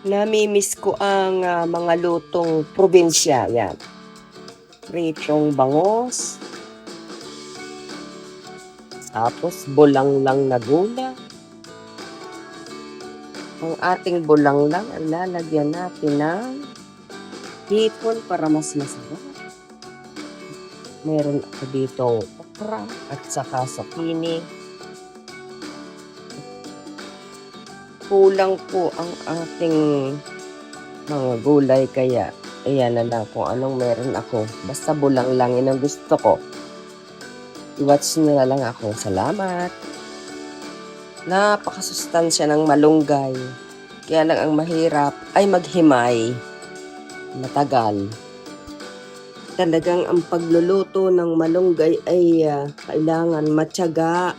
Namimiss ko ang mga lutong probinsya. Yan. Pritong bangos. Tapos bulanglang na gula. Ang ating bulanglang, lalagyan natin ng hipon para mas masarap. Meron ako dito okra at saka zucchini. Kulang po ang ating mga gulay kaya ayan na lang kung anong meron ako. Basta bulanglang yun ang gusto ko. I-watch nyo na lang ako. Salamat! Napakasustansya ng malunggay. Kaya lang ang mahirap ay maghimay. Matagal. Talagang ang pagluluto ng malunggay ay kailangan magtiyaga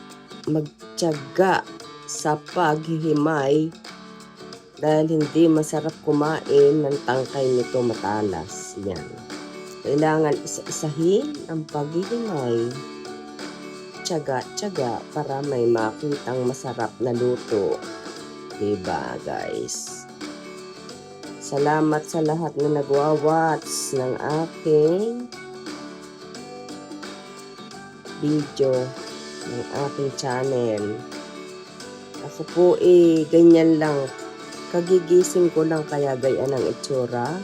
sa paghihimay dahil hindi masarap kumain ng tangkay nito matalas. Yan. Kailangan isa-isahin ang paghihimay. Tiyaga para may makitang masarap na luto. Diba, guys? Salamat sa lahat na nagwa-watch ng aking video, ng aking channel. Ako po ganyan lang. Kagigising ko lang kaya gayaan ang itsura.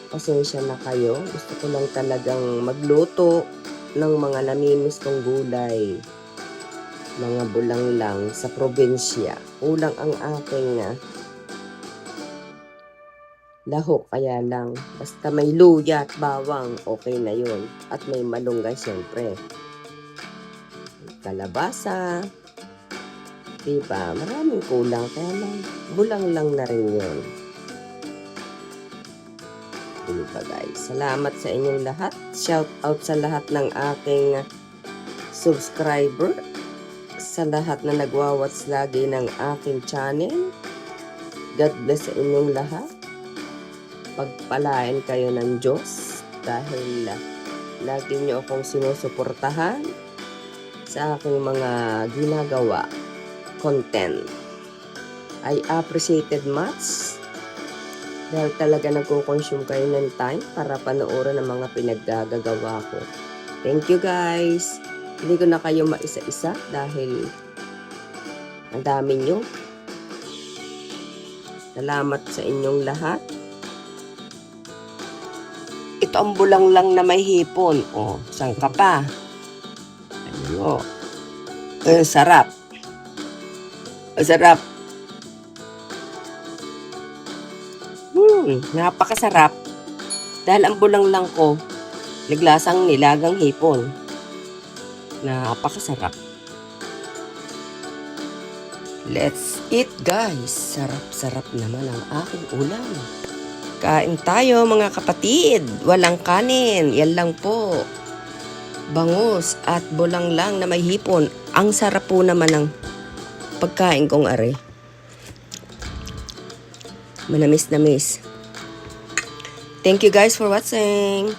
Pasensya na kayo. Gusto ko lang talagang magluto ng mga namimiss kong gulay. Mga bulanglang sa probinsya. Kulang ang aking lahok kaya lang. Basta may luya at bawang, okay na yun. At may malunggay siyempre. Kalabasa. Diba? Maraming kulang. Kaya lang, bulanglang na rin yun. Diba guys? Salamat sa inyong lahat. Shout out sa lahat ng aking subscriber. Sa lahat na nagwa-watch lagi ng aking channel. God bless sa inyong lahat. Pagpalain kayo ng Diyos dahil lagi niyo akong sinusuportahan sa aking mga ginagawa. Content. I appreciate it much dahil talaga nagko-consume kayo ng time para panoorin ang mga pinaggagawa ko. Thank you guys. Hindi ko na kayo maisa-isa dahil ang dami nyo. Salamat sa inyong lahat. Ito ang bulanglang na may hipon. O, saan ka pa? Ano? Sarap. Sarap. Napakasarap. Dahil ang bulanglang ko, naglasang nilagang hipon. Napakasarap. Let's eat guys. Sarap-sarap naman ang aking ulam. Kain tayo mga kapatid. Walang kanin. Yan lang po. Bangus at bulanglang na may hipon. Ang sarap po naman ng pagkain kong are. Manamis-namis. Thank you guys for watching.